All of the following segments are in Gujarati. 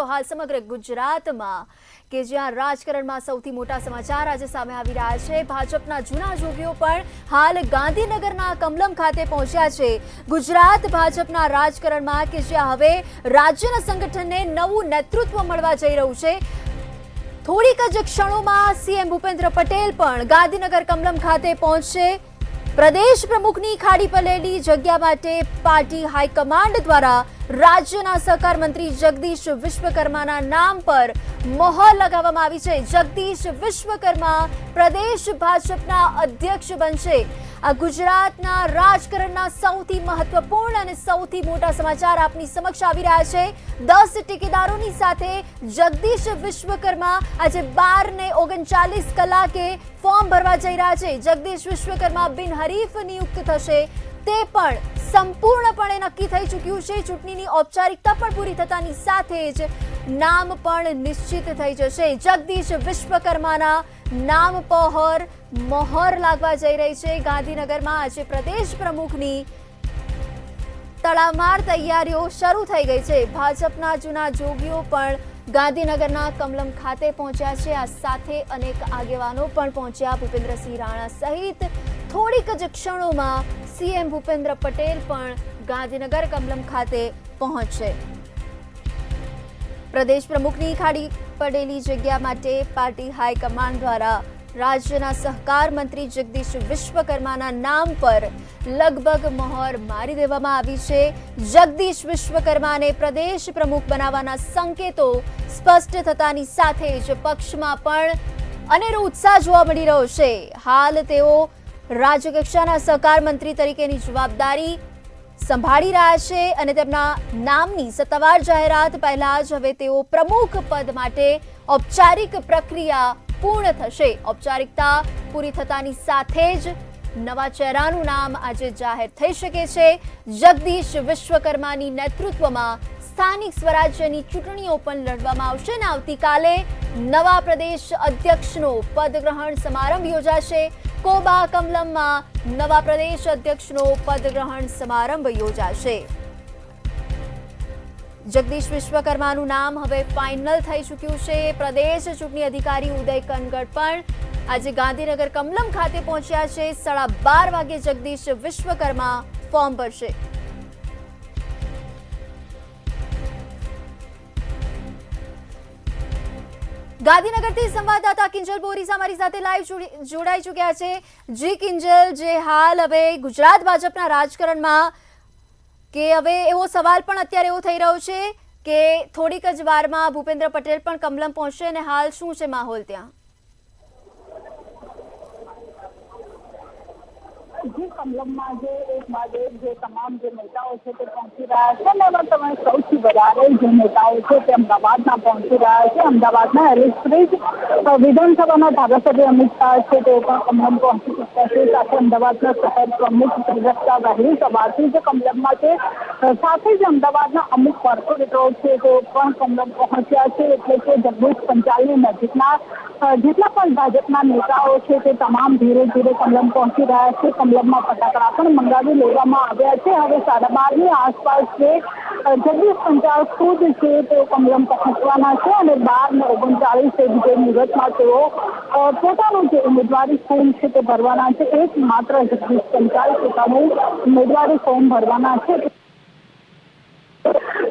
હાલ સમગ્ર ગુજરાતમાં કે જ્યાં રાજકારણમાં સૌથી મોટા સમાચાર આજે સામે આવી રહ્યા છે। ભાજપના જૂના જોગીઓ પણ હાલ ગાંધીનગરના કમલમ ખાતે પહોંચ્યા છે। ગુજરાત ભાજપના રાજકારણમાં કે જ્યાં હવે રાજ્યના સંગઠનને નવું નેતૃત્વ મળવા જઈ રહ્યું છે। થોડીક જ ક્ષણોમાં સીએમ ભૂપેન્દ્ર પટેલ પણ ગાંધીનગર કમલમ ખાતે પહોંચશે। પ્રદેશ પ્રમુખની ખાડી પડેલી જગ્યા માટે પાર્ટી હાઈકમાન્ડ દ્વારા રાજ્યના સહકાર મંત્રી જગદીશ વિશ્વકર્માના નામ પર મોહર લગાવવામાં આવી છે। જગદીશ વિશ્વકર્મા પ્રદેશ ભાજપના અધ્યક્ષ બનશે। આ ગુજરાતના રાજકારણના સૌથી મહત્વપૂર્ણ અને સૌથી મોટા સમાચાર આપની સમક્ષ આવી રહ્યા છે। 10 ટેકેદારોની સાથે જગદીશ વિશ્વકર્મા આજે 12:39 કલાકે ફોર્મ ભરવા જઈ રહ્યા છે। જગદીશ વિશ્વકર્મા બિનહરીફ નિયુક્ત થશે તે પણ સંપૂર્ણપણે નક્કી થઈ ચૂક્યું છે। ચૂંટણીની ઔપચારિકતા પણ પૂરી થતાની સાથે જ નામ પણ નિશ્ચિત થઈ જશે। જગદીશ વિશ્વકર્માના નામ પર મોહર લાગવા જઈ રહી છે। ગાંધીનગરમાં આજે પ્રદેશ પ્રમુખની તડામાર તૈયારીઓ શરૂ થઈ ગઈ છે। ભાજપના જૂના જોગીઓ પણ ગાંધીનગરના કમલમ ખાતે પહોંચ્યા છે। આ સાથે અનેક આગેવાનો પણ પહોંચ્યા। ભૂપેન્દ્રસિંહ રાણા સહિત થોડીક જ ક્ષણોમાં સીએમ ભૂપેન્દ્ર પટેલ પણ ગાંધીનગર કમલમ ખાતે પહોંચશે। પ્રદેશ પ્રમુખની ખાડી પડેલી જગ્યા માટે પાર્ટી હાઈકમાન્ડ દ્વારા રાજ્યના સહકાર મંત્રી જગદીશ વિશ્વકર્માના નામ પર લગભગ મોહર મારી દેવામાં આવી છે। જગદીશ વિશ્વકર્માને પ્રદેશ પ્રમુખ બનાવવાના સંકેતો સ્પષ્ટ થતાની સાથે જ પક્ષમાં પણ અનેરો ઉત્સાહ જોવા મળી રહ્યો છે। હાલ તેઓ રાજ્યકક્ષાના સહકાર મંત્રી તરીકેની જવાબદારી સંભાળી રહ્યા છે અને તેમના નામની સત્તાવાર જાહેરાત પહેલા જ હવે તેઓ પ્રમુખ પદ માટે ઔપચારિક પ્રક્રિયા પૂર્ણ થશે। ઔપચારિકતા પૂરી થતાની સાથે જ નવા ચહેરાનું નામ આજે જાહેર થઈ શકે છે। જગદીશ વિશ્વકર્માની નેતૃત્વમાં સ્થાનિક સ્વરાજ્યની ચૂંટણીઓ પણ લડવામાં આવશે અને આવતીકાલે નવા પ્રદેશ અધ્યક્ષનો પદગ્રહણ સમારંભ યોજાશે। કોબા કમલમમાં નવા પ્રદેશ અધ્યક્ષનો પદગ્રહણ સમારંભ યોજાશે। જગદીશ વિશ્વકર્માનું નામ હવે ફાઇનલ થઈ ચૂક્યું છે। પ્રદેશ ચૂંટણી અધિકારી ઉદય કનગડ પણ આજે ગાંધીનગર કમલમ ખાતે પહોંચ્યા છે। 12:30 વાગે જગદીશ વિશ્વકર્મા ફોર્મ ભરશે। ગાંધીનગરથી સંવાદદાતા કિંજલ બોરીસ અમારી સાથે લાઈવ જોડાઈ ચૂક્યા છે। જી કિંજલ, જે હાલ હવે ગુજરાત ભાજપના રાજકારણમાં કે હવે એવો સવાલ પણ અત્યારે એવો થઈ રહ્યો છે કે થોડીક જ વારમાં ભૂપેન્દ્ર પટેલ પણ કમલમ પહોંચશે અને હાલ શું છે માહોલ ત્યાં? કમલમમાં જે એક બાદ એક જે તમામ જે નેતાઓ છે તે પહોંચી રહ્યા છે અને એમાં તમે સૌથી વધારે જે નેતાઓ છે તે અમદાવાદમાં પહોંચી રહ્યા છે। અમદાવાદના હેરિસબ્રિજ વિધાનસભાના ધારાસભ્ય અમિત શાહ છે તે પણ કમલમ પહોંચી ચૂક્યા છે। સાથે અમદાવાદના શહેર પ્રમુખ પ્રજક્તા વહેલી સવારથી જ કમલમમાં છે। સાથે જ અમદાવાદના અમુક કોર્પોરેટરો છે તે પણ કમલમ પહોંચ્યા છે। એટલે કે જગદીશ પંચાલની નજીકના જેટલા પણ ભાજપના નેતાઓ છે તે તમામ ધીરે ધીરે કમલમ પહોંચી રહ્યા છે। કમલમમાં ફટાકડા પણ મંગાવી લેવામાં આવ્યા છે। હવે 12:30 આસપાસ છે જગદીશ પંચાલ ખુદ છે તે કમલમ પહોંચવાના છે અને 12:39 જે મુહૂર્તમાં તેઓ પોતાનું જે ઉમેદવારી ફોર્મ છે તે ભરવાના છે। એક માત્ર જગદીશ પંચાલ પોતાનું ઉમેદવારી ફોર્મ ભરવાના છે।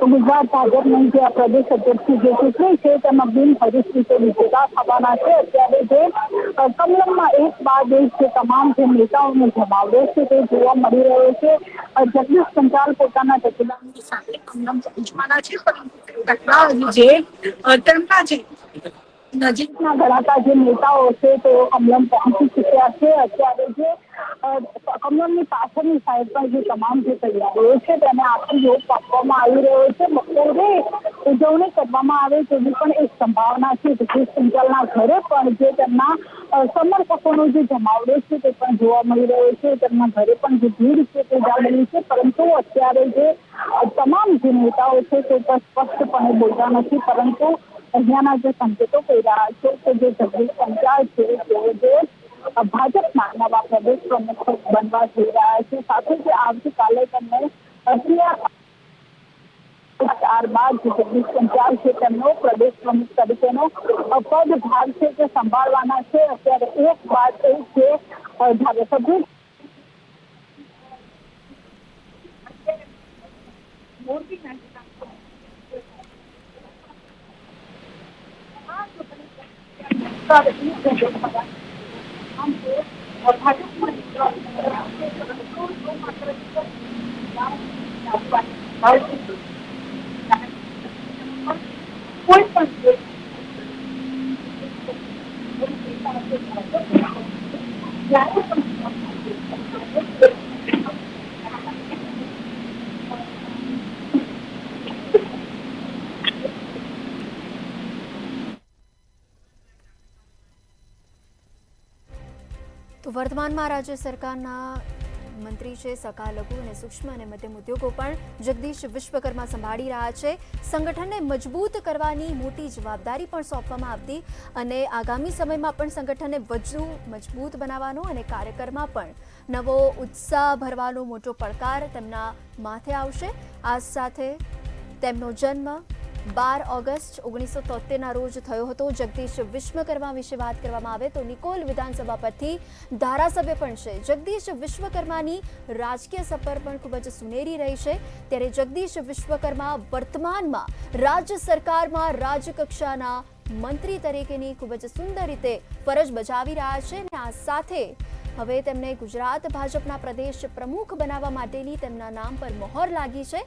ગુજરાત ભાજપની જે પ્રદેશ અધ્યક્ષની જે ચૂંટણી છે તેમાં બિનહરીફ રીતે વિજેતા થવાના છે। અત્યારે જે કમલમમાં એક બાદ એક જે તમામ જે નેતાઓનો જમાવડો છે તે જોવા મળી રહ્યો છે। જગદીશ પંચાલ પોતાના ટેકેદારની સાથે કમલમ પહોંચવાના છે, પરંતુ તેમના જે નજીકના ગણાતા જે નેતાઓ છે તેઓ કમલમ પહોંચી ચૂક્યા છે। અત્યારે જે કમલમની પાછળની સાઈડ પર જે તમામ જે તૈયારીઓ છે તેને આખી યોગ આપવામાં આવી રહ્યો છે। બપોરે ઉજવણી કરવામાં આવે તેવી પણ એક સંભાવના છે। જગદીશ પંચાલના ઘરે પણ જે તેમના સમર્થકોનો જે જમાવડો છે તે પણ જોવા મળી રહ્યો છે। તેમના ઘરે પણ જે ભીડ છે તે જામેલી છે, પરંતુ અત્યારે જે તમામ જે નેતાઓ છે તે સ્પષ્ટપણે બોલતા નથી, પરંતુ અહીંયાના જે સંકેતો કહી રહ્યા છે કે જે જગદીશ પંચાલ છે તેઓ જે ભાજપના નવા પ્રદેશ પ્રમુખ બનવા જઈ રહ્યા છે। સાથે જ આવતીકાલે તેમને ત્યારબાદ જગદીશ પંચાલ છે તેમનો પ્રદેશ પ્રમુખ તરીકેનો પદભાર છે તે સંભાળવાના છે. અત્યારે એક બાદ એક છે ધારાસભ્ય તો વર્તમાનમાં રાજ્ય સરકારના મંત્રી છે સહકાર લઘુ અને સૂક્ષ્મ અને મધ્યમ ઉદ્યોગો પણ જગદીશ વિશ્વકર્મા સંભાળી રહ્યા છે. સંગઠનને મજબૂત કરવાની મોટી જવાબદારી પણ સોંપવામાં આવતી અને આગામી સમયમાં પણ સંગઠનને વધુ મજબૂત બનાવવાનો અને કાર્યકરમાં પણ નવો ઉત્સાહ ભરવાનો મોટો પડકાર તેમના માથે આવશે. આ સાથે તેમનો જન્મ 12 ઓગસ્ટ 1973ના રોજ થયો હતો. જગદીશ વિશ્વકર્મા વિશે વાત કરવામાં આવે તો નિકોલ વિધાનસભા પરથી ધારાસભ્ય પણ છે. જગદીશ વિશ્વકર્માની રાજકીય સફર પણ ખૂબ જ સુનેરી રહી છે. ત્યારે જગદીશ વિશ્વકર્મા વર્તમાનમાં રાજ્ય સરકારમાં રાજ્યકક્ષાના મંત્રી તરીકેની ખૂબ જ સુંદર રીતે ફરજ બજાવી રહ્યા છે અને આ સાથે હવે તેમને ગુજરાત ભાજપના પ્રદેશ પ્રમુખ બનાવવા માટેની તેમના નામ પર મહોર લાગી છે.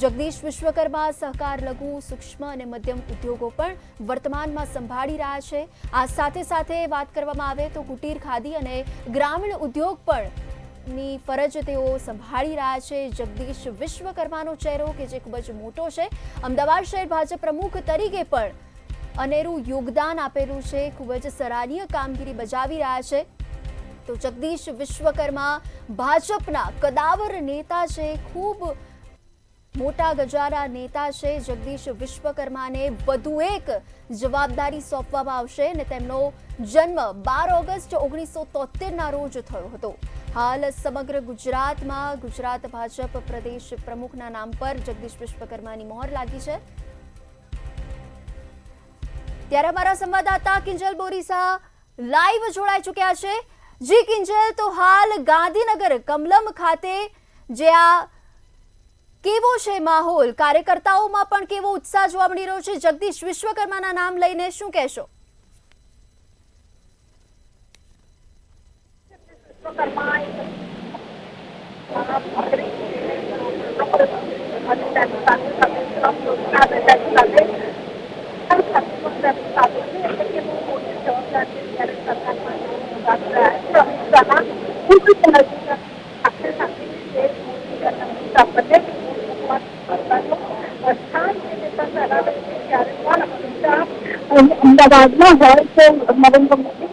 જગદીશ વિશ્વકર્મા સહકાર લઘુ સૂક્ષ્મ અને મધ્યમ ઉદ્યોગો પણ વર્તમાનમાં સંભાળી રહ્યા છે. આ સાથે સાથે વાત કરવામાં આવે તો કુટીર ખાદી અને ગ્રામીણ ઉદ્યોગ પણ ની ફરજ તેઓ સંભાળી રહ્યા છે. જગદીશ વિશ્વકર્માનો ચહેરો કે જે ખૂબ જ મોટો છે. અમદાવાદ શહેર ભાજપ પ્રમુખ તરીકે પણ અનેરું યોગદાન આપેલું છે. ખૂબ જ સરાહનીય કામગીરી બજાવી રહ્યા છે. તો જગદીશ વિશ્વકર્મા ભાજપના કદાવર નેતા છે. ખૂબ મોટા ગજારા નેતા છે. જગદીશ વિશ્વકર્માને વધુ એક જવાબદારી સોંપવામાં આવશે અને તેમનો જન્મ 12 ઓગસ્ટ 1973ના રોજ થયો હતો. હાલ સમગ્ર ગુજરાતમાં ગુજરાત ભાજપ પ્રદેશ પ્રમુખના નામ પર જગદીશ વિશ્વકર્માની મહોર લાગી છે. ત્યારે અમારા સંવાદદાતા કિંજલ બોરીસા લાઈવ જોડાઈ ચૂક્યા છે. જી કિંજલ, તો હાલ ગાંધીનગર કમલમ ખાતે જે આ કેવો છે માહોલ, કાર્યકર્તાઓમાં પણ કેવો ઉત્સાહ જોવા મળી રહ્યો છે જગદીશ વિશ્વકર્માના નામ લઈને, શું કહેશો? અમદાવાદમાં હોય છે નરેન્દ્ર મોદી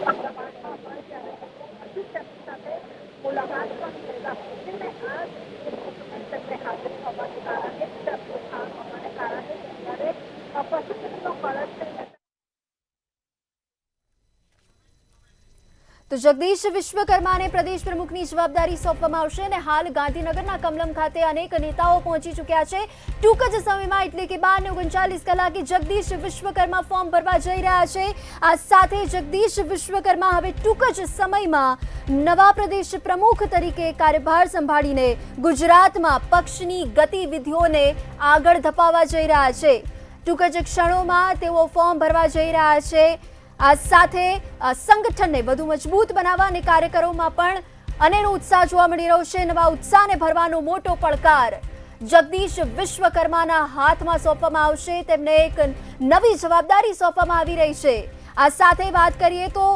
તો જગદીશ વિશ્વકર્માને પ્રદેશ પ્રમુખની જવાબદારી સોંપવામાં આવશે અને હાલ ગાંધીનગરના કમલમ ખાતે અનેક નેતાઓ પહોંચી ચૂક્યા છે. ટૂંક જ સમયમાં એટલે કે 12:39 કલાકે જગદીશ વિશ્વકર્મા ફોર્મ ભરવા જઈ રહ્યા છે. આ સાથે જગદીશ વિશ્વકર્મા હવે ટૂંક જ સમયમાં નવા પ્રદેશ પ્રમુખ તરીકે કાર્યભાર સંભાળીને ગુજરાતમાં પક્ષની ગતિવિધિઓને આગળ ધપાવવા જઈ રહ્યા છે. ટૂંક જ ક્ષણોમાં તેઓ ફોર્મ ભરવા જઈ રહ્યા છે. આ સાથે સંગઠનને વધુ મજબૂત બનાવવા અને કાર્યકરોમાં પણ અનેરો ઉત્સાહ જોવા મળી રહ્યો છે. નવા ઉત્સાહને ભરવાનો મોટો પડકાર જગદીશ વિશ્વકર્માના હાથમાં સોંપવામાં આવશે. તેમને એક નવી જવાબદારી સોંપવામાં આવી રહી છે. આ સાથે વાત કરીએ તો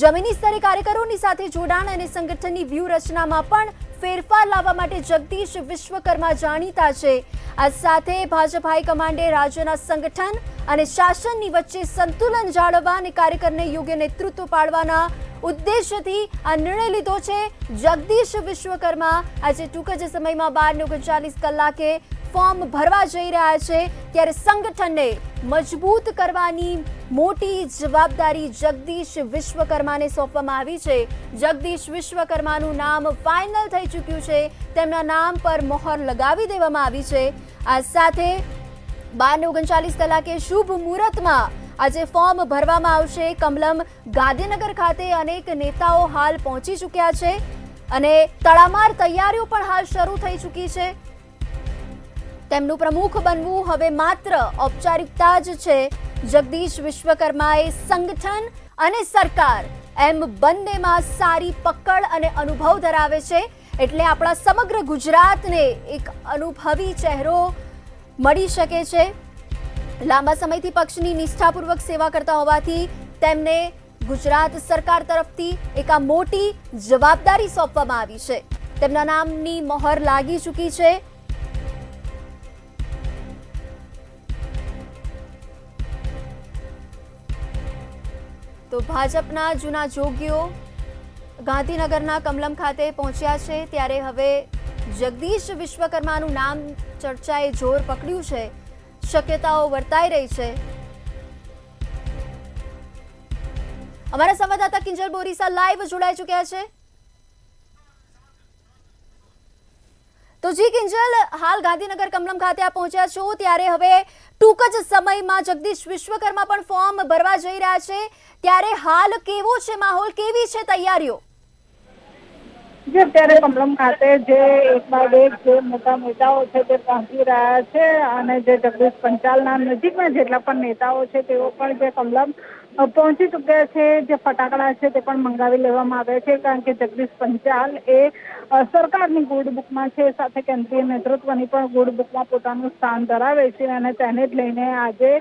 જમીની સ્તરે કાર્યકરોની સાથે જોડાણ અને સંગઠનની વ્યૂહરચનામાં પણ ફેરફાર લાવવા માટે જગદીશ વિશ્વકર્મા જાણીતા છે. આ સાથે ભાજપ હાઈકમાન્ડે રાજ્યના સંગઠન અને શાસનની વચ્ચે સંતુલન જાળવવા અને કાર્યકરને યોગ્ય નેતૃત્વ પાડવાના ઉદ્દેશ્યથી આ નિર્ણય લીધો છે. જગદીશ વિશ્વકર્મા આજે ટૂંક જ સમયમાં 12:39 કલાકે ફોર્મ ભરવા જઈ રહ્યા છે. ત્યારે સંગઠનને મજબૂત કરવાની મોટી જવાબદારી જગદીશ વિશ્વકર્માને સોંપવામાં આવી છે. જગદીશ વિશ્વકર્માનું નામ ફાઇનલ થઈ ચૂક્યું છે. તેમના નામ પર મહોર લગાવી દેવામાં આવી છે. આ સાથે 12:39 કલાકે શુભ મુહૂર્તમાં આજે ફોર્મ ભરવામાં આવશે. કમલમ ગાંધીનગર ખાતે અનેક નેતાઓ હાલ પહોંચી ચૂક્યા છે અને તડામાર તૈયારીઓ પણ હાલ શરૂ થઈ ચૂકી છે. તેમનું પ્રમુખ બનવું હવે માત્ર ઔપચારિકતા જ છે. જગદીશ વિશ્વકર્માએ સંગઠન અને સરકાર એમ બંનેમાં સારી પકડ અને અનુભવ ધરાવે છે, એટલે આપણા સમગ્ર ગુજરાતને એક અનુભવી ચહેરો મળી શકે છે. લાંબા સમયથી પક્ષની નિષ્ઠાપૂર્વક સેવા કરતા હોવાથી તેમને ગુજરાત સરકાર તરફથી એક આ મોટી જવાબદારી સોંપવામાં આવી છે. તેમના નામની મહોર લાગી ચૂકી છે. તો ભાજપના જૂના જોગીઓ ગાંધીનગરના કમલમ ખાતે પહોંચ્યા છે, ત્યારે હવે જગદીશ વિશ્વકર્માનું નામ ચર્ચાએ જોર પકડ્યું છે. શક્યતાઓ વર્તાઈ રહી છે. અમારા સંવાદદાતા કિંજલ બોરીસા લાઈવ જોડાઈ ચૂક્યા છે. તો જી કિંજલ, હાલ ગાંધીનગર કમલમ ખાતે આપ પહોંચ્યા છો, ત્યારે હવે ટૂંક જ સમયમાં જગદીશ વિશ્વકર્મા પણ ફોર્મ ભરવા જઈ રહ્યા છે, ત્યારે હાલ કેવો છે માહોલ, કેવી છે તૈયારીઓ? જે અત્યારે કમલમ ખાતે જે એક બાદ એક જે મોટા નેતાઓ છે તે પહોંચી રહ્યા છે અને જે જગદીશ પંચાલના નજીકના જેટલા પણ નેતાઓ છે તેઓ પણ જે કમલમ પહોંચી ચૂક્યા છે. જે ફટાકડા છે તે પણ મંગાવી લેવામાં આવે છે, કારણ કે જગદીશ પંચાલ એ સરકારની ગુડ બુકમાં છે, સાથે કેન્દ્રીય નેતૃત્વની પણ ગુડ બુકમાં પોતાનું સ્થાન ધરાવે છે અને તેને જ લઈને આજે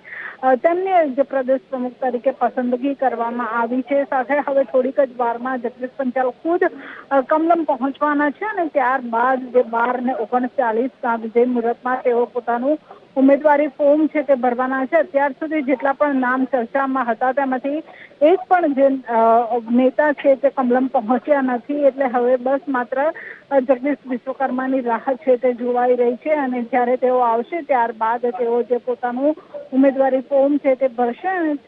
તેમને જે પ્રદેશ પ્રમુખ તરીકે પસંદગી કરવામાં આવી છે. સાથે હવે થોડીક જ વારમાં જગદીશ પંચાલ ખુદ કમલમ પહોંચવાના છે અને ત્યારબાદ જે 12:39 જે મુહૂર્તમાં તેઓ પોતાનું ઉમેદવારી ફોર્મ છે તે ભરવાના છે. અત્યાર સુધી જેટલા પણ નામ ચર્ચામાં હતા તેમાંથી એક પણ જે નેતા છે તે કમલમ પહોંચ્યા નથી, એટલે હવે બસ માત્ર જગદીશ વિશ્વકર્માની રાહ છે તે જોવાઈ રહી છે અને જ્યારે તેઓ આવશે ત્યારબાદ તેઓ જે પોતાનું ઉમેદવારી ફોર્મ છે તે ભરશે અને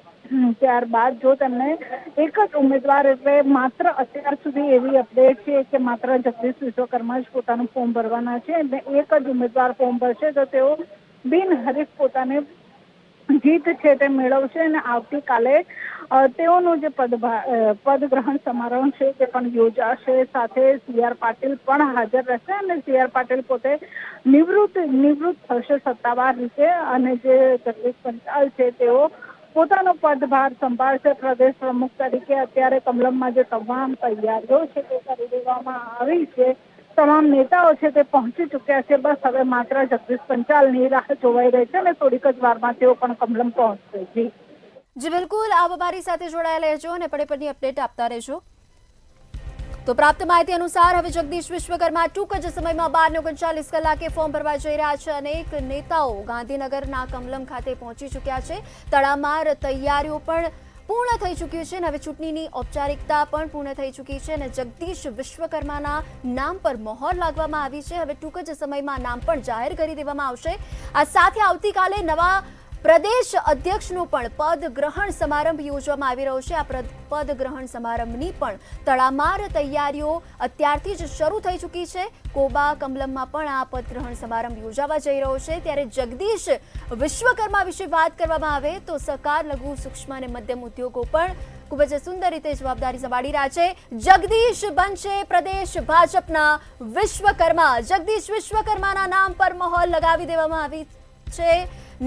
ત્યારબાદ જો તેમને એક જ ઉમેદવાર, એટલે માત્ર અત્યાર સુધી એવી અપડેટ છે કે માત્ર જગદીશ વિશ્વકર્મા જ પોતાનું ફોર્મ ભરવાના છે, એટલે એક જ ઉમેદવાર ફોર્મ ભરશે તો તેઓ બિનહરીફ પોતાને જીત છે તે મેળવશે અને આવતીકાલે તેઓનું જે પદગ્રહણ સમારોહ છે તે પણ યોજાશે. સાથે CR પાટીલ પણ હાજર રહેશે અને CR પાટીલ પોતે નિવૃત્ત થશે સત્તાવાર રીતે અને જે જગદીશ પંચાલ છે તેઓ પોતાનો પદભાર સંભાળશે પ્રદેશ પ્રમુખ તરીકે. અત્યારે કમલમમાં જે તમામ તૈયારીઓ છે તે કરી દેવામાં આવી છે. તમામ નેતાઓ છે તે પહોંચી ચૂક્યા છે. બસ હવે માત્ર જગદીશ પંચાલની રાહ જોવાઈ રહી છે અને થોડીક જ વારમાં તેઓ પણ કમલમ પહોંચશે. જી બિલકુલ, આપ અમારી સાથે જોડાયેલા રહેજો અને પડે અપડેટ આપતા રહેજો. તો પ્રાપ્ત માહિતી અનુસાર હવે જગદીશ વિશ્વકર્મા ટૂંક જ સમયમાં 12:39 કલાકે ફોર્મ ભરવા જઈ રહ્યા છે. અનેક નેતાઓ ગાંધીનગરના કમલમ ખાતે પહોંચી ચૂક્યા છે. તડામાર તૈયારીઓ પણ પૂર્ણ થઈ ચૂકી છે અને હવે ચૂંટણીની ઔપચારિકતા પણ પૂર્ણ થઈ ચૂકી છે અને જગદીશ વિશ્વકર્માના નામ પર મહોર લાગવામાં આવી છે. હવે ટૂંક જ સમયમાં નામ પણ જાહેર કરી દેવામાં આવશે. આ સાથે આવતીકાલે નવા પ્રદેશ અધ્યક્ષનો પણ પદગ્રહણ સમારંભ યોજવામાં આવી રહ્યો છે. આ પદગ્રહણ સમારંભની પણ તડામાર તૈયારીઓ અત્યારથી જ શરૂ થઈ ચૂકી છે. કોબા કમલમમાં પણ આ પદગ્રહણ સમારંભ યોજાવા જઈ રહ્યો છે. ત્યારે જગદીશ વિશ્વકર્મા વિશે વાત કરવામાં આવે તો સહકાર, લઘુ, સૂક્ષ્મ અને મધ્યમ ઉદ્યોગો પણ ખૂબ જ સુંદર રીતે જવાબદારી સંભાળી રહ્યા છે. જગદીશ બનશે પ્રદેશ ભાજપના વિશ્વકર્મા. જગદીશ વિશ્વકર્માના નામ પર મહોર લગાવી દેવામાં આવી છે.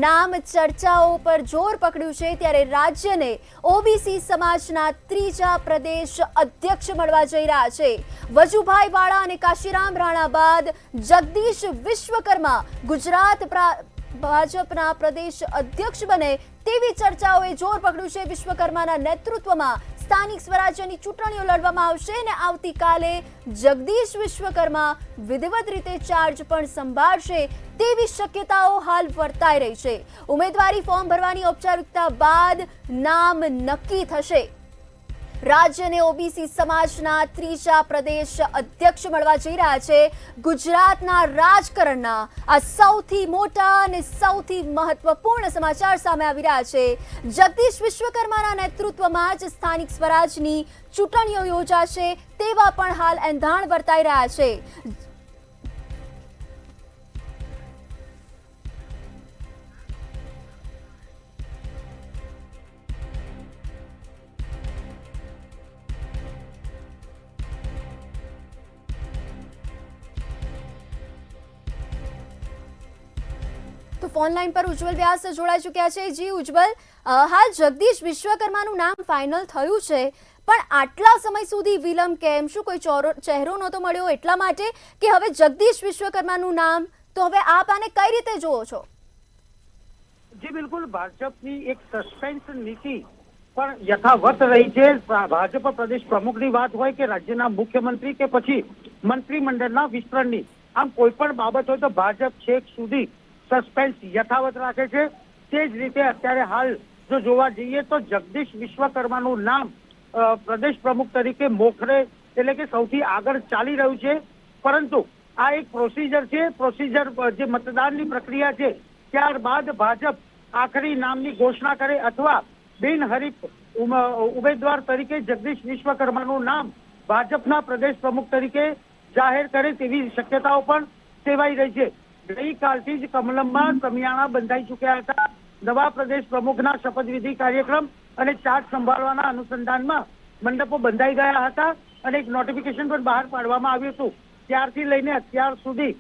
નામ ચર્ચાઓ પર જોર પકડ્યું છે, ત્યારે રાજ્યને ઓબીસી સમાજના 3જા પ્રદેશ અધ્યક્ષ મળવા જઈ રહ્યા છે. વજુભાઈ વાળા અને કાશીરામ રાણા બાદ જગદીશ વિશ્વકર્મા ગુજરાત ભાજપના પ્રદેશ અધ્યક્ષ બને તેવી ચર્ચાઓએ જોર પકડ્યું છે. વિશ્વકર્માના નેતૃત્વમાં સ્થાનિક સ્વરાજ્યની ચૂંટણીઓ લડવામાં આવશે અને આવતીકાલે જગદીશ વિશ્વકર્મા વિધિવત રીતે ચાર્જ પણ સંભાળશે તેવી શક્યતાઓ હાલ વર્તાઈ રહી છે. ઉમેદવારી ફોર્મ ભરવાની ઔપચારિકતા બાદ નામ નક્કી થશે. રાજ્યને ઓબીસી સમાજના 3જા પ્રદેશ અધ્યક્ષ મળવા જઈ રહ્યા છે. ગુજરાતના રાજકારણના આ સૌથી મોટા અને સૌથી મહત્વપૂર્ણ સમાચાર સામે આવી રહ્યા છે. જગદીશ વિશ્વકર્માના નેતૃત્વમાં જ સ્થાનિક સ્વરાજની ચૂંટણીઓ યોજાશે તેવા પણ હાલ એંધાણ વર્તાઈ રહ્યા છે. ફોન લાઈન પર ઉજ્જવલ વ્યાસ જોડાઈ ચૂક્યા છે। જી ઉજ્જવલ, હાલ જગદીશ વિશ્વકર્માનું નામ ફાઇનલ થયું છે, પણ આટલા સમય સુધી વિલંબ કેમ? શું કોઈ ચહેરો નહોતો મળ્યો એટલા માટે, કે હવે જગદીશ વિશ્વકર્માનું નામ, તો હવે આપ આને કઈ રીતે જુઓ છો? જી બિલકુલ, ભાજપની એક સસ્પેન્સ નીતિ પણ યથાવત રહી છે। ભાજપ પ્રદેશ પ્રમુખની વાત હોય કે રાજ્યના મુખ્યમંત્રી કે પછી મંત્રીમંડળના વિસ્તરણની, આમ કોઈ પણ બાબત હોય તો ભાજપ છેક સુધી સસ્પેન્સ યથાવત રાખે છે। તે જ રીતે અત્યારે હાલ જો જોવા જઈએ તો જગદીશ વિશ્વકર્માનું નામ પ્રદેશ પ્રમુખ તરીકે મોખરે એટલે કે સૌથી આગળ ચાલી રહ્યું છે, પરંતુ આ એક પ્રોસિજર છે। પ્રોસિજર જે મતદાનની પ્રક્રિયા છે ત્યારબાદ ભાજપ આખરી નામની ઘોષણા કરે અથવા બિનહરીફ ઉમેદવાર તરીકે જગદીશ વિશ્વકર્માનું નામ ભાજપના પ્રદેશ પ્રમુખ તરીકે જાહેર કરે તેવી શક્યતાઓ પણ સેવાઈ રહી છે। ગઈકાલથી જ કમલમમાં સમિયાણા બંધાઈ ચૂક્યા હતા। નવા પ્રદેશ પ્રમુખના શપથવિધિ કાર્યક્રમ અને ચાર્જ સંભાળવાના અનુસંધાનમાં મંડપો બંધાઈ ગયા હતા અને એક નોટિફિકેશન પણ બહાર પાડવામાં આવ્યું હતું। ત્યારથી લઈને અત્યાર સુધી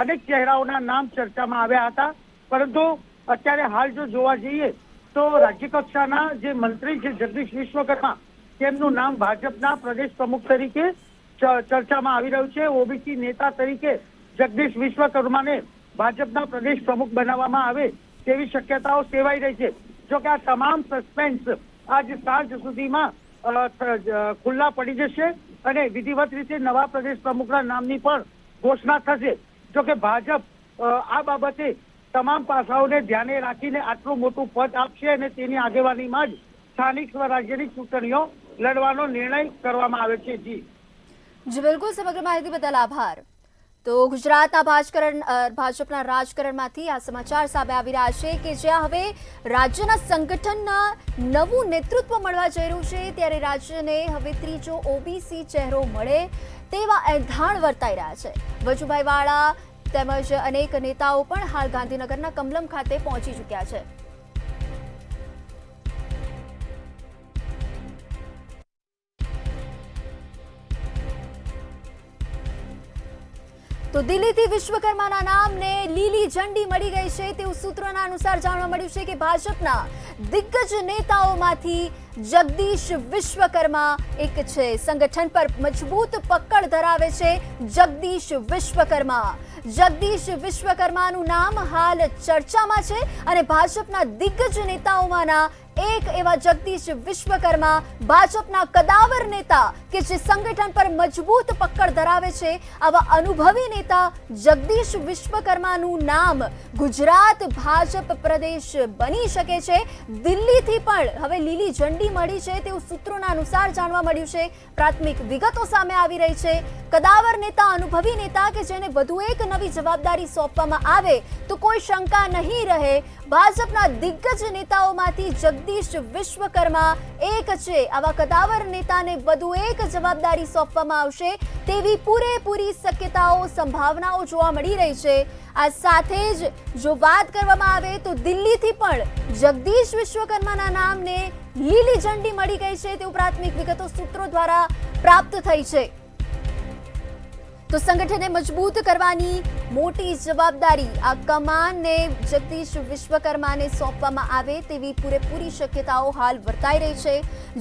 અનેક ચહેરાઓના નામ ચર્ચામાં આવ્યા હતા, પરંતુ અત્યારે હાલ જો જોવા જઈએ તો રાજ્ય કક્ષાના જે મંત્રી છે જગદીશ વિશ્વકર્મા, તેમનું નામ ભાજપના પ્રદેશ પ્રમુખ તરીકે ચર્ચામાં આવી રહ્યું છે। ઓબીસી નેતા તરીકે જગદીશ વિશ્વકર્માને ભાજપના પ્રદેશ પ્રમુખ બનાવવામાં આવે તેવી શક્યતાઓ સેવાઈ રહી છે। જો કે આ તમામ સસ્પેન્સ આજ સાંજ સુધીમાં ખુલ્લા પડી જશે અને વિધિવત રીતે નવા પ્રદેશ પ્રમુખના નામની પણ ઘોષણા થશે। જો કે ભાજપ આ બાબતે તમામ પાસાઓને ધ્યાને રાખીને આટલું મોટું પદ આપશે અને તેની આગેવાનીમાં જ સ્થાનિક સ્વરાજ્યની ચૂંટણીઓ લડવાનો નિર્ણય કરવામાં આવે છે। જી બિલકુલ, સમગ્ર માહિતી બદલ આભાર। તો ગુજરાતના ભાજપના રાજકારણમાંથી આ સમાચાર સામે આવી રહ્યા છે કે જ્યાં હવે રાજ્યના સંગઠનના નવું નેતૃત્વ મળવા જઈ રહ્યું છે, ત્યારે રાજ્યને હવે ત્રીજો ઓબીસી ચહેરો મળે તેવા એંધાણ વર્તાઈ રહ્યા છે। વજુભાઈ વાળા તેમજ અનેક નેતાઓ પણ હાલ ગાંધીનગરના કમલમ ખાતે પહોંચી ચૂક્યા છે। તો દિલ્હીથી વિશ્વકર્માના નામને લીલી ઝંડી મળી ગઈ છે તેવું સૂત્રોના અનુસાર જાણવા મળ્યું છે કે ભાજપના દિગ્ગજ નેતાઓમાંથી જગદીશ વિશ્વકર્મા એક છે। સંગઠન પર મજબૂત પકડ ધરાવે છે જગદીશ વિશ્વકર્મા। જગદીશ વિશ્વકર્માનું નામ હાલ ચર્ચામાં છે અને ભાજપના દિગ્ગજ નેતાઓમાંના એક એવા જગદીશ વિશ્વકર્મા, ભાજપના કદાવર નેતા કે જે સંગઠન પર મજબૂત પકડ ધરાવે છે, આવા અનુભવી નેતા જગદીશ વિશ્વકર્માનું નામ ગુજરાત ભાજપ પ્રદેશ બની શકે છે। દિલ્હીથી પણ હવે લીલી ઝંડી મળી છે તેવું સૂત્રોના અનુસાર જાણવા મળ્યું છે। પ્રાથમિક વિગતો સામે આવી રહી છે। કદાવર નેતા, અનુભવી નેતા કે જેને વધુ એક નવી જવાબદારી સોંપવામાં આવે તો કોઈ શંકા નહીં રહે। ભાજપના દિગ્ગજ નેતાઓમાંથી જગદીશ વિશ્વકર્મા એક છે। આવા કદાવર નેતાને વધુ એક જવાબદારી સોંપવામાં આવશે તેવી પૂરેપૂરી શક્યતાઓ, સંભાવનાઓ જોવા મળી રહી છે। આ સાથે જ જો વાત કરવામાં આવે તો દિલ્હીથી પણ જગદીશ વિશ્વકર્માના નામને લીલી ઝંડી મળી ગઈ છે તેવું પ્રાથમિક વિગતો સૂત્રો દ્વારા પ્રાપ્ત થઈ છે। તો સંગઠનને મજબૂત કરવાની મોટી જવાબદારી આ કમાનને જગદીશ વિશ્વકર્માને સોંપવામાં આવે તેવી પૂરેપૂરી શક્યતાઓ હાલ વર્તાઈ રહી છે।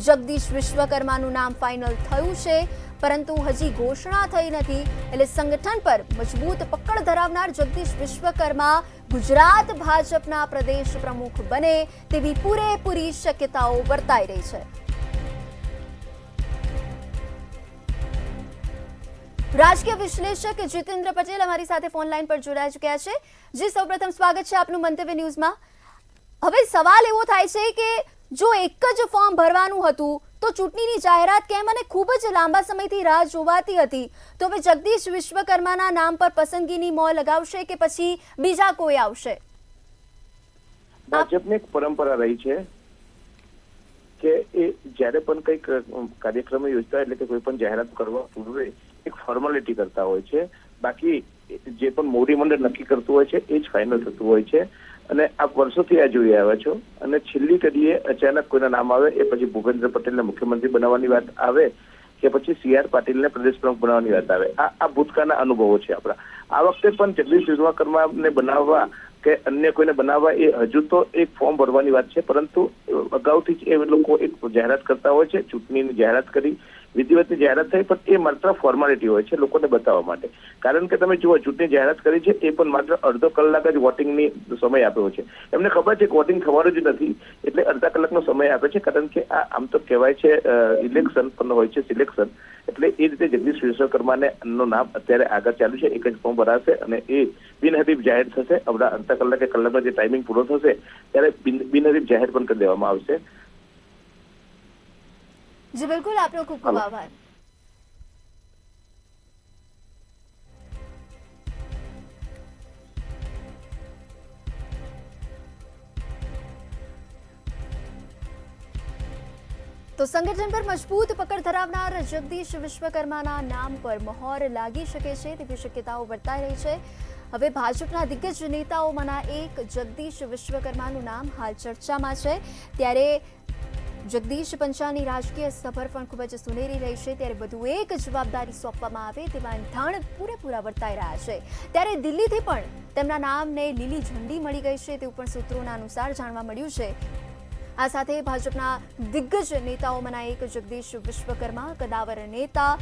જગદીશ વિશ્વકર્માનું નામ ફાઇનલ થયું છે, પરંતુ હજી ઘોષણા થઈ નથી, એટલે સંગઠન પર મજબૂત પકડ ધરાવનાર જગદીશ વિશ્વકર્મા ગુજરાત ભાજપના પ્રદેશ પ્રમુખ બને તેવી પૂરેપૂરી શક્યતાઓ વર્તાઈ રહી છે। રાજકીય વિશ્લેષક જીતેન્દ્ર પટેલ અમારી સાથે ફોન લાઈન પર જોડાઈ ચૂક્યા છે। જી, સૌપ્રથમ સ્વાગત છે આપનું મંતવ્ય ન્યૂઝમાં। હવે સવાલ એવો થાય છે કે જો એક જ ફોર્મ ભરવાનું હતું તો ચૂંટણીની જાહેરાત કેમ અને ખૂબ જ લાંબા સમયથી રાહ જોવાતી હતી, તો હવે જગદીશ વિશ્વકર્માના નામ પર પસંદગીની મોહર લગાવશે કે પછી બીજા કોઈ આવશે? ભાજપની એક પરંપરા રહી છે કે એ જ્યારે પણ કંઈક કાર્યક્રમ યોજતા એટલે કે કોઈ પણ જાહેરાત કરવા પૂર્વે એક ફોર્માલિટી કરતા હોય છે। બાકી જે પણ મોવડી મંડળ નક્કી કરતું હોય છે એ જ ફાઇનલ થતું હોય છે। અને આપ વર્ષોથી આ જોઈ આવ્યા છો અને છેલ્લી ઘડીએ અચાનક કોઈના નામ આવે, એ પછી ભૂપેન્દ્ર પટેલને મુખ્યમંત્રી બનાવવાની વાત આવે કે પછી CR પાટીલને પ્રદેશ પ્રમુખ બનાવવાની વાત આવે, આ ભૂતકાળના અનુભવો છે આપણા। આ વખતે પણ જગદીશ વિશ્વકર્માને બનાવવા કે અન્ય કોઈને બનાવવા, એ હજુ તો એક ફોર્મ ભરવાની વાત છે, પરંતુ અગાઉથી જ એ લોકો એક જાહેરાત કરતા હોય છે, ચૂંટણીની જાહેરાત કરી, વિધિવતની જાહેરાત થઈ, પણ એ માત્ર ફોર્માલિટી હોય છે લોકોને બતાવવા માટે. કારણ કે તમે જુઓ, ચૂંટણી જાહેરાત કરી છે એ પણ માત્ર અડધો કલાક જ વોટિંગની સમય આપ્યો છે. એમને ખબર છે કે વોટિંગ થવાનું જ નથી, એટલે અડધા કલાકનો સમય આપે છે. કારણ કે આ આમ તો કહેવાય છે ઇલેક્શન પણ હોય છે સિલેક્શન, એટલે એ રીતે જગદીશ વિશ્વકર્માને નું નામ અત્યારે આગળ ચાલ્યું છે. એક જ ફોર્મ ભરાશે અને એ બિનહરીફ જાહેર થશે. હમણાં અડધા કલાકનો જે ટાઈમિંગ પૂરો થશે ત્યારે બિનહરીફ જાહેર પણ કરી દેવામાં આવશે. જી બિલકુલ, આપનો ખૂબ ખૂબ આભાર. તો સંગઠન પર મજબૂત પકડ ધરાવનાર જગદીશ વિશ્વકર્માના નામ પર મહોર લાગી શકે છે તેવી શક્યતાઓ વર્તાઈ રહી છે. હવે ભાજપના દિગ્ગજ નેતાઓમાંના એક જગદીશ વિશ્વકર્માનું નામ હાલ ચર્ચામાં છે. ત્યારે જગદીશ પંચાલની રાજકીય સફર પણ ખૂબ જ સુનેરી રહી છે. ત્યારે વધુ એક જવાબદારી સોંપવામાં આવે તેવા એંધાણ પૂરેપૂરા વર્તાઈ રહ્યા છે. ત્યારે દિલ્હીથી પણ તેમના નામને લીલી ઝંડી મળી ગઈ છે તેવું પણ સૂત્રોના અનુસાર જાણવા મળ્યું છે. આ સાથે ભાજપના દિગ્ગજ નેતાઓમાંના એક જગદીશ વિશ્વકર્મા, કદાવર નેતા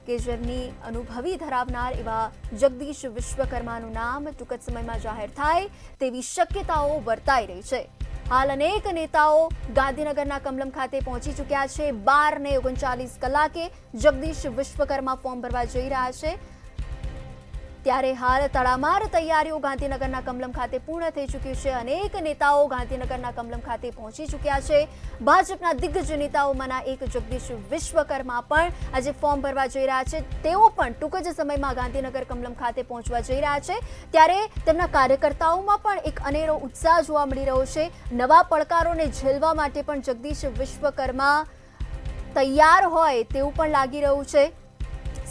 કે જેમની અનુભવી ધરાવનાર એવા જગદીશ વિશ્વકર્માનું નામ ટૂંક જ સમયમાં જાહેર થાય તેવી શક્યતાઓ વર્તાઈ રહી છે. હાલ અનેક નેતાઓ ગાંધીનગરના કમલમ ખાતે પહોંચી ચૂક્યા છે. 12:39 કલાકે જગદીશ વિશ્વકર્મા ફોર્મ ભરવા જઈ રહ્યા છે. ત્યારે હાલ તડામાર તૈયારીઓ ગાંધીનગરના કમલમ ખાતે પૂર્ણ થઈ ચૂકી છે. અનેક નેતાઓ ગાંધીનગરના કમલમ ખાતે પહોંચી ચૂક્યા છે. ભાજપના દિગ્ગજ નેતાઓમાંના એક જગદીશ વિશ્વકર્મા પણ આજે ફોર્મ ભરવા જઈ રહ્યા છે. તેઓ પણ ટૂંક જ સમયમાં ગાંધીનગર કમલમ ખાતે પહોંચવા જઈ રહ્યા છે. ત્યારે તેમના કાર્યકર્તાઓમાં પણ એક અનેરો ઉત્સાહ જોવા મળી રહ્યો છે. નવા પડકારોને ઝેલવા માટે પણ જગદીશ વિશ્વકર્મા તૈયાર હોય તેવું પણ લાગી રહ્યું છે.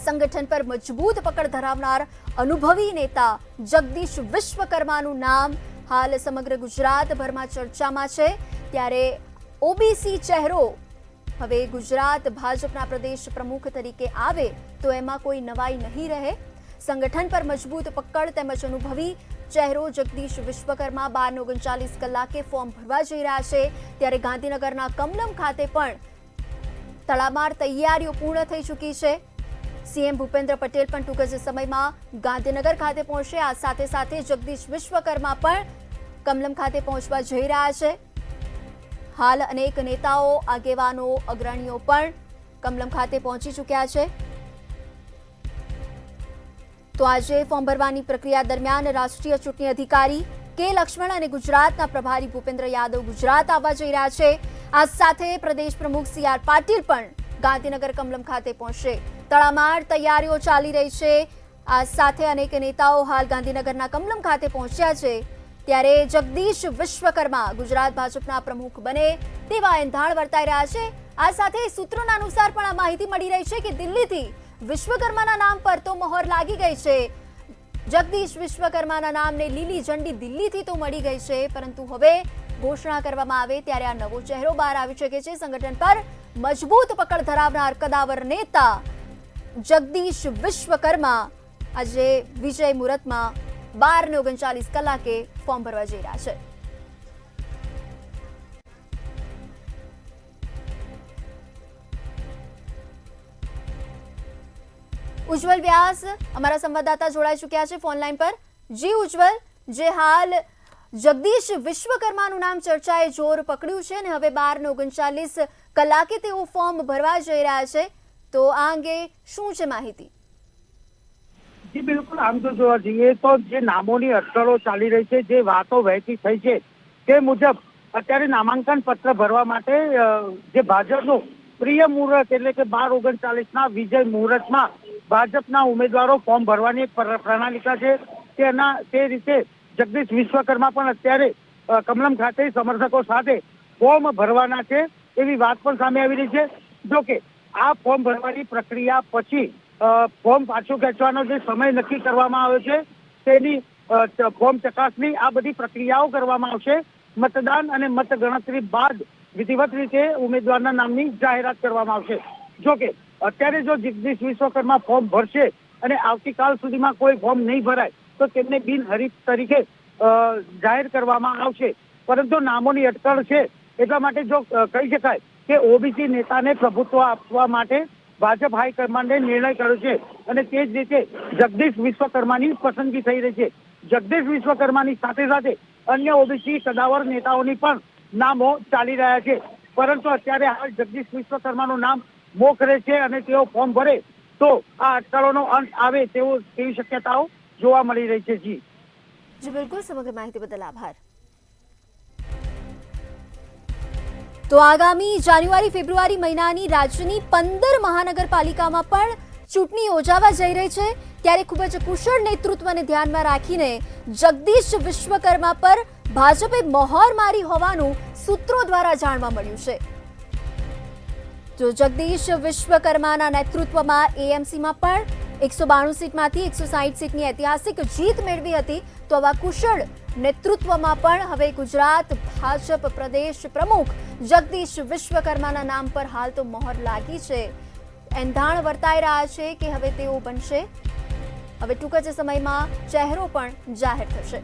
સંગઠન પર મજબૂત પકડ ધરાવનાર અનુભવી નેતા જગદીશ વિશ્વકર્માનું નામ હાલ સમગ્ર ગુજરાતભરમાં ચર્ચામાં છે. ત્યારે ઓબીસી ચહેરો હવે ગુજરાત ભાજપના પ્રદેશ પ્રમુખ તરીકે આવે તો એમાં કોઈ નવાઈ નહીં રહે. સંગઠન પર મજબૂત પકડ તેમજ અનુભવી ચહેરો જગદીશ વિશ્વકર્મા 12:39 કલાકે ફોર્મ ભરવા જઈ રહ્યા છે. ત્યારે ગાંધીનગરના કમલમ ખાતે પણ તડામાર તૈયારીઓ પૂર્ણ થઈ ચૂકી છે. સીએમ ભૂપેન્દ્ર પટેલ પણ ટૂંક જ સમયમાં ગાંધીનગર ખાતે પહોંચશે. આ સાથે સાથે જગદીશ વિશ્વકર્મા પણ કમલમ ખાતે પહોંચવા જઈ રહ્યા છે. હાલ અનેક નેતાઓ, આગેવાનો, અગ્રણીઓ પણ કમલમ ખાતે પહોંચી ચૂક્યા છે. તો આજે ફોર્મ ભરવાની પ્રક્રિયા દરમિયાન રાષ્ટ્રીય ચૂંટણી અધિકારી કે લક્ષ્મણ અને ગુજરાતના પ્રભારી ભૂપેન્દ્ર યાદવ ગુજરાત આવવા જઈ રહ્યા છે. આ સાથે પ્રદેશ પ્રમુખ CR પાટીલ પણ ગાંધીનગર કમલમ ખાતે પહોંચશે. તડામાર તૈયારીઓ ચાલી રહી છે. આ સાથે અનેક નેતાઓ હાલ ગાંધીનગરના કમલમ ખાતે પહોંચ્યા છે. ત્યારે જગદીશ વિશ્વકર્મા ગુજરાત ભાજપના પ્રમુખ બને તેવા એંધાણ વર્તાઈ રહ્યા છે. આ સાથે સૂત્રોના અનુસાર પણ આ માહિતી મળી રહી છે કે દિલ્હીથી વિશ્વકર્માના નામ પર તો મહોર લાગી ગઈ છે. જગદીશ વિશ્વકર્માના નામને લીલી ઝંડી દિલ્હીથી તો મળી ગઈ છે, પરંતુ હવે ઘોષણા કરવામાં આવે ત્યારે આ નવો ચહેરો બહાર આવી શકે છે. સંગઠન પર મજબૂત પકડ ધરાવનાર કદાવર નેતા જગદીશ વિશ્વકર્મા આજે વિજય મુહૂર્તમાં 12:39 કલાકે ફોર્મ ભરવા જઈ રહ્યા છે. ઉજ્જવલ વ્યાસ અમારા સંવાદદાતા જોડાઈ ચૂક્યા છે ફોન લાઈન પર. જી ઉજ્જવલ, જે હાલ જગદીશ વિશ્વકર્માનું નામ ચર્ચાએ જોર પકડ્યું છે અને હવે 12:39 કલાકે તેઓ ફોર્મ ભરવા જઈ રહ્યા છે, તો આ અંગે શું છે માહિતી? જી બિલકુલ, આમ તો જોવા જઈએ તો જે નામોની અટકળો ચાલી રહી છે, જે વાતો વહેતી થઈ છે તે મુજબ અત્યારે નામાંકન પત્ર ભરવા માટે જે ભાજપનું પ્રિય મુહૂર્ત એટલે કે 12:39 વિજય મુહૂર્તમાં ભાજપના ઉમેદવારો ફોર્મ ભરવાની એક પ્રણાલિકા છે. તે રીતે જગદીશ વિશ્વકર્મા પણ અત્યારે કમલમ ખાતે સમર્થકો સાથે ફોર્મ ભરવાના છે એવી વાત પણ સામે આવી રહી છે. જોકે આ ફોર્મ ભરવાની પ્રક્રિયા પછી ફોર્મ પાછું ખેંચવાનો જે સમય નક્કી કરવામાં આવ્યો છે તેની ફોર્મ ચકાસણી આ બધી પ્રક્રિયાઓ કરવામાં આવશે. મતદાન અને મતગણતરી બાદ વિધિવત રીતે ઉમેદવારના નામની જાહેરાત કરવામાં આવશે. જોકે અત્યારે જો જગદીશ વિશ્વકર્મા ફોર્મ ભરશે અને આવતીકાલ સુધીમાં કોઈ ફોર્મ નહીં ભરાય તો તેમને બિનહરીફ તરીકે જાહેર કરવામાં આવશે, પરંતુ નામોની અટકળ છે એટલા માટે જો કહી શકાય કે ઓબીસી નેતાને પ્રભુત્વ આપવા માટે ભાજપ હાઈકમાન્ડે નિર્ણય કર્યો છે અને તે જ રીતે જગદીશ વિશ્વકર્માની પસંદગી થઈ રહી છે. જગદીશ વિશ્વકર્માની સાથે સાથે અન્ય ઓબીસી કદાવર નેતાઓની પણ નામો ચાલી રહ્યા છે, પરંતુ અત્યારે હાલ જગદીશ વિશ્વકર્માનું નામ મોખરે છે અને તેઓ ફોર્મ ભરે તો આ અટકળોનો અંત આવે તેવી શક્યતાઓ જોવા મળી રહી છે. જી બિલકુલ, સમગ્ર માહિતી બદલ આભાર. તો આગામી જાન્યુઆરી ફેબ્રુઆરી મહિનાની રાજ્યની 15 મહાનગરપાલિકામાં પણ ચૂંટણી યોજાવા જઈ રહી છે, ત્યારે ખૂબ જ કુશળ નેતૃત્વને ધ્યાનમાં રાખીને જગદીશ વિશ્વકર્મા પર ભાજપે મહોર મારી હોવાનું સૂત્રો દ્વારા જાણવા મળ્યું છે. જો જગદીશ વિશ્વકર્માના નેતૃત્વમાં એએમસીમાં પણ 192 સીટમાંથી 160 સીટની ઐતિહાસિક જીત મેળવી હતી, તો આવા કુશળ નેતૃત્વમાં પણ હવે ગુજરાત ભાજપ પ્રદેશ પ્રમુખ જગદીશ વિશ્વકર્માના નામ પર હાલ તો મહોર લાગી છે. એંધાણ વર્તાઈ રહ્યા છે કે હવે તેઓ બનશે. હવે ટૂંક જ સમયમાં ચહેરો પણ જાહેર થશે.